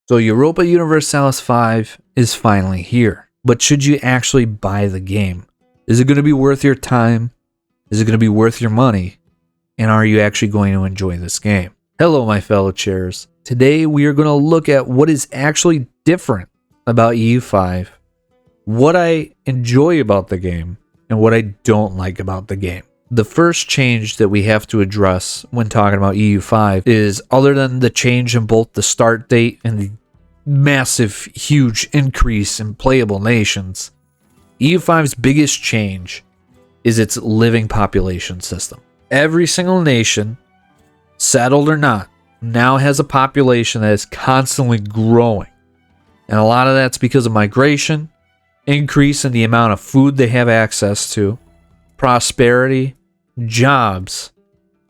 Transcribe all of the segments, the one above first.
So Europa Universalis 5 is finally here. But should you actually buy the game? Is it going to be worth your time? Is it going to be worth your money? And are you actually going to enjoy this game? Hello, my fellow chairs. Today we are going to look at what is actually different about EU5, what I enjoy about the game, and what I don't like about the game. The first change that we have to address when talking about EU5 is, other than the change in both the start date and the massive, huge increase in playable nations, EU5's biggest change is its living population system. Every single nation, settled or not, now has a population that is constantly growing. And a lot of that's because of migration, increase in the amount of food they have access to, prosperity, jobs,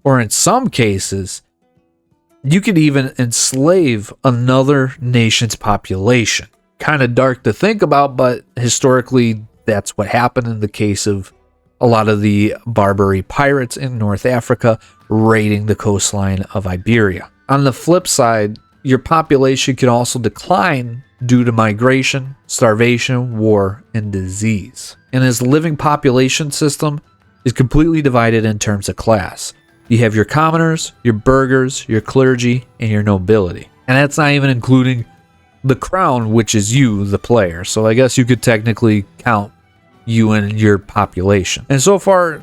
or in some cases, you could even enslave another nation's population. Kind of dark to think about, but historically, that's what happened in the case of a lot of the Barbary pirates in North Africa raiding the coastline of Iberia. On the flip side, your population can also decline due to migration, starvation, war, and disease. And this living population system is completely divided in terms of class. You have your commoners, your burghers, your clergy, and your nobility. And that's not even including the crown, which is you, the player. So I guess you could technically count you and your population. And so far,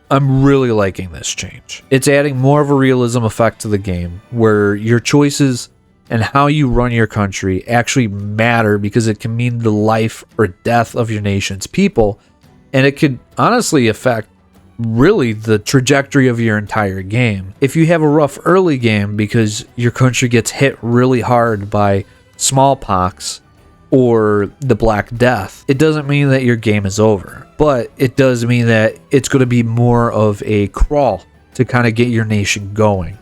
I'm really liking this change. It's adding more of a realism effect to the game, where your choices and how you run your country actually matter, because it can mean the life or death of your nation's people, and it could honestly affect really the trajectory of your entire game. If you have a rough early game because your country gets hit really hard by smallpox or the Black Death, it doesn't mean that your game is over, but it does mean that it's going to be more of a crawl to kind of get your nation going.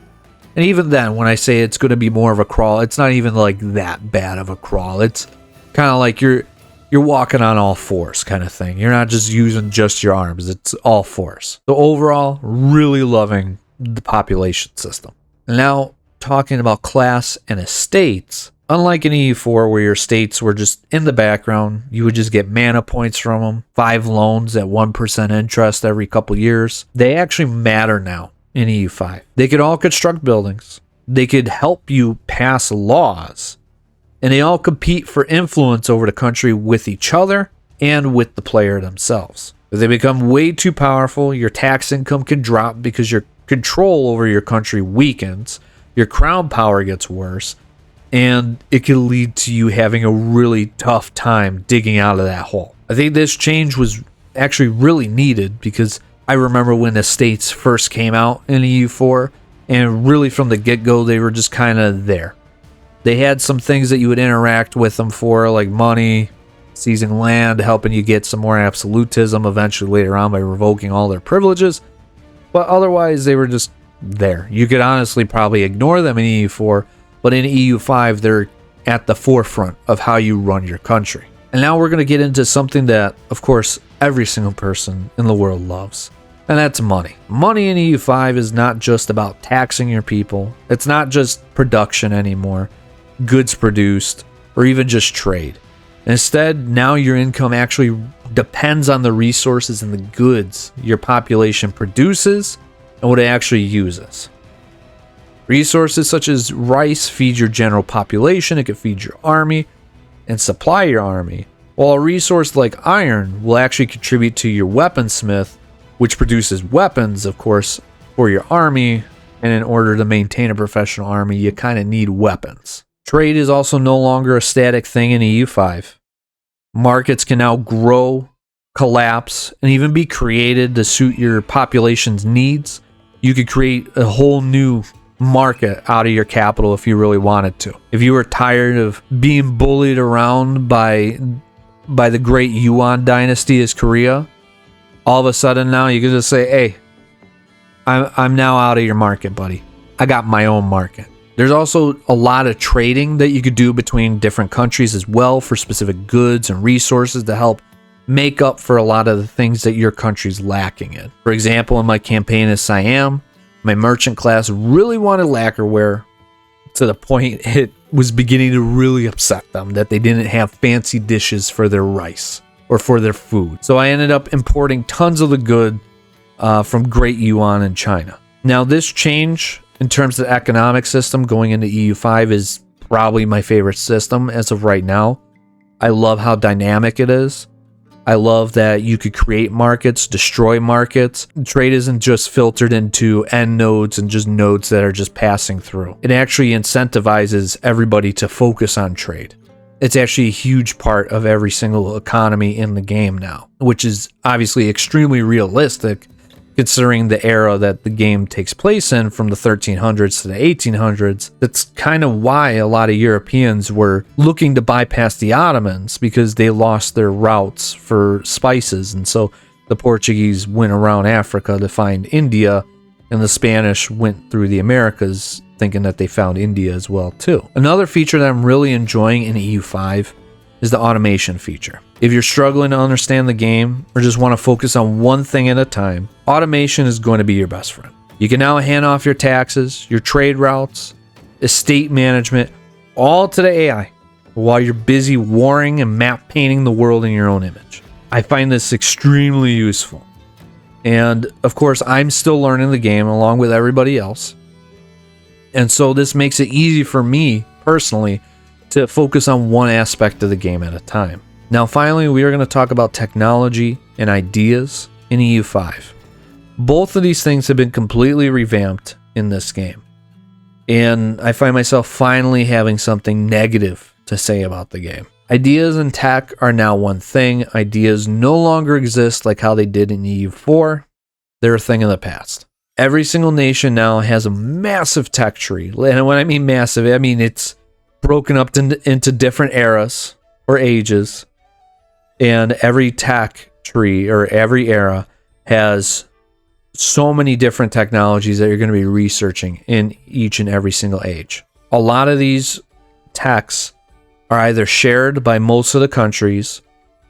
And even then, when I say it's going to be more of a crawl, it's not even like that bad of a crawl. It's kind of like you're walking on all fours kind of thing. You're not just using just your arms. It's all fours. So overall, really loving the population system. Now, talking about class and estates, unlike in EU4 where your estates were just in the background, you would just get mana points from them, 5 loans at 1% interest every couple years. They actually matter now in EU5. They could all construct buildings. They could help you pass laws. And they all compete for influence over the country with each other and with the player themselves. If they become way too powerful, your tax income can drop because your control over your country weakens, your crown power gets worse, and it can lead to you having a really tough time digging out of that hole. I think this change was actually really needed, because I remember when the states first came out in EU4, and really from the get-go, they were just kind of there. They had some things that you would interact with them for, like money, seizing land, helping you get some more absolutism eventually later on by revoking all their privileges. But otherwise, they were just there. You could honestly probably ignore them in EU4, but in EU5, they're at the forefront of how you run your country. And now we're going to get into something that, of course, every single person in the world loves. And that's money. Money in EU5 is not just about taxing your people. It's not just production anymore, goods produced, or even just trade. Instead, now your income actually depends on the resources and the goods your population produces and what it actually uses. Resources such as rice feed your general population, it could feed your army and supply your army, while a resource like iron will actually contribute to your weaponsmith, which produces weapons, of course, for your army, and in order to maintain a professional army, you kind of need weapons. Trade is also no longer a static thing in EU5. Markets can now grow, collapse, and even be created to suit your population's needs. You could create a whole new market out of your capital if you really wanted to. If you were tired of being bullied around by the great Yuan dynasty as Korea, all of a sudden now you can just say, hey, I'm now out of your market, buddy. I got my own market. There's also a lot of trading that you could do between different countries as well for specific goods and resources to help make up for a lot of the things that your country's lacking in. For example, in my campaign as Siam, my merchant class really wanted lacquerware to the point it was beginning to really upset them that they didn't have fancy dishes for their rice or for their food. So I ended up importing tons of the good from Great Yuan in China. Now, this change in terms of the economic system going into EU5 is probably my favorite system as of right now. I love how dynamic it is. I love that you could create markets, destroy markets. Trade isn't just filtered into end nodes and just nodes that are just passing through. It actually incentivizes everybody to focus on trade. It's actually a huge part of every single economy in the game now, which is obviously extremely realistic considering the era that the game takes place in, from the 1300s to the 1800s. That's kind of why a lot of Europeans were looking to bypass the Ottomans, because they lost their routes for spices. And so the Portuguese went around Africa to find India, and the Spanish went through the Americas thinking that they found India as well too. Another feature that I'm really enjoying in EU5 is the automation feature. If you're struggling to understand the game or just want to focus on one thing at a time, automation is going to be your best friend. You can now hand off your taxes, your trade routes, estate management, all to the AI while you're busy warring and map painting the world in your own image. I find this extremely useful. And of course, I'm still learning the game along with everybody else. And so this makes it easy for me personally to focus on one aspect of the game at a time. Now, finally, we are going to talk about technology and ideas in EU5. Both of these things have been completely revamped in this game. And I find myself finally having something negative to say about the game. Ideas and tech are now one thing. Ideas no longer exist like how they did in EU4. They're a thing of the past. Every single nation now has a massive tech tree. And when I mean massive, I mean it's broken up into different eras or ages, and every tech tree or every era has so many different technologies that you're going to be researching in each and every single age. A lot of these techs are either shared by most of the countries,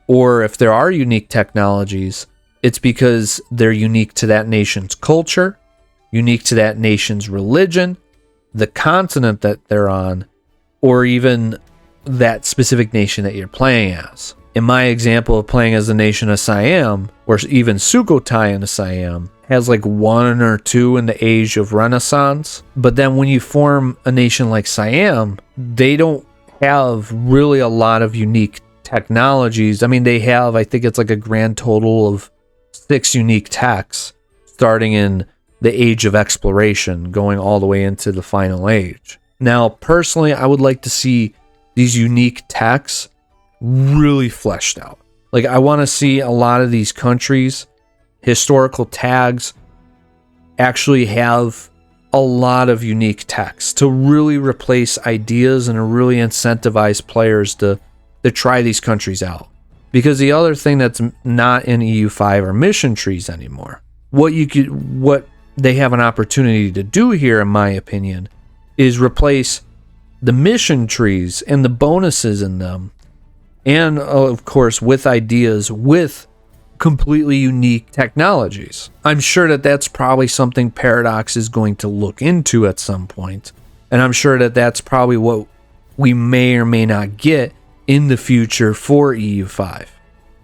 or if there are unique technologies, it's because they're unique to that nation's culture, unique to that nation's religion, the continent that they're on, or even that specific nation that you're playing as. In my example of playing as the nation of Siam, or even Sukhothai in Siam, has like one or two in the age of Renaissance. But then when you form a nation like Siam, they don't have really a lot of unique technologies. I mean, they have, I think it's like a grand total of 6 unique techs, starting in the age of exploration, going all the way into the final age. Now, personally, I would like to see these unique techs really fleshed out. Like, I want to see a lot of these countries, historical tags, actually have a lot of unique techs to really replace ideas and to really incentivize players to try these countries out. Because the other thing that's not in EU5 are mission trees anymore. What they have an opportunity to do here, in my opinion, is replace the mission trees and the bonuses in them, and of course with ideas, with completely unique technologies. I'm sure that that's probably something Paradox is going to look into at some point, and I'm sure that that's probably what we may or may not get in the future for EU5.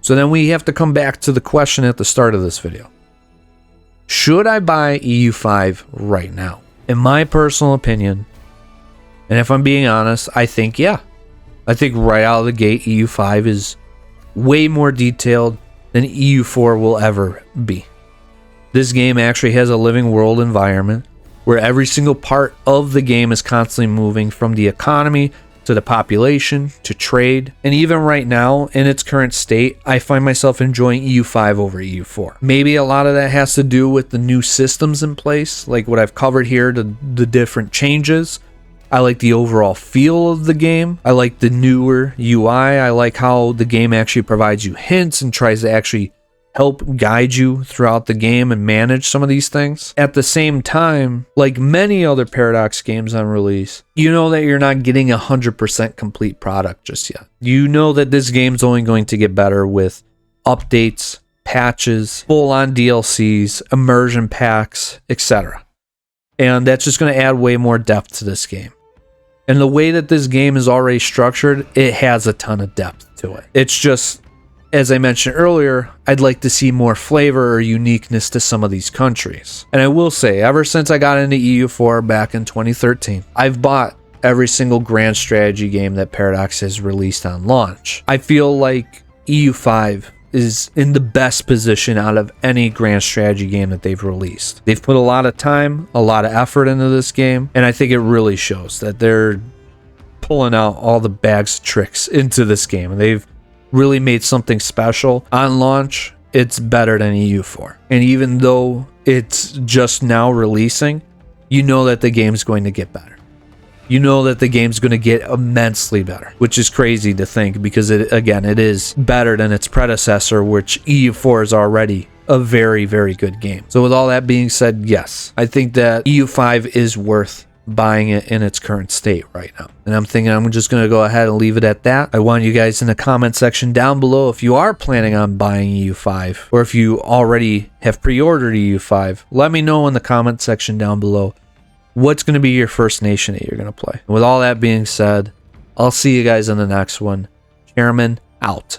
So then we have to come back to the question at the start of this video. Should I buy EU5 right now? In my personal opinion, and if I'm being honest, I think yeah. I think right out of the gate, EU5 is way more detailed than EU4 will ever be. This game actually has a living world environment where every single part of the game is constantly moving, from the economy to the population to trade. And even right now, in its current state, I find myself enjoying EU5 over EU4. Maybe a lot of that has to do with the new systems in place, like what I've covered here, the different changes. I like the overall feel of the game. I like the newer UI. I like how the game actually provides you hints and tries to actually help guide you throughout the game and manage some of these things. At the same time, like many other Paradox games on release, you know that you're not getting 100% complete product just yet. You know that this game's only going to get better with updates, patches, full-on DLCs, immersion packs, etc. And that's just going to add way more depth to this game. And the way that this game is already structured, it has a ton of depth to it. It's just, as I mentioned earlier, I'd like to see more flavor or uniqueness to some of these countries. And I will say, ever since I got into EU4 back in 2013, I've bought every single grand strategy game that Paradox has released on launch. I feel like EU5 is in the best position out of any grand strategy game that they've released. They've put a lot of time, a lot of effort into this game, and I think it really shows that they're pulling out all the bags of tricks into this game. They've really made something special. On launch, it's better than EU4. And even though it's just now releasing, you know that the game's going to get better. You know that the game's going to get immensely better, which is crazy to think because, it is better than its predecessor, which EU4 is already a very, very good game. So with all that being said, yes, I think that EU5 is worth buying it in its current state right now. And I'm thinking I'm just going to go ahead and leave it at that. I want you guys in the comment section down below, if you are planning on buying EU5 or if you already have pre-ordered EU5, let me know in the comment section down below what's going to be your first nation that you're going to play. And with all that being said, I'll see you guys in the next one. Chairman out.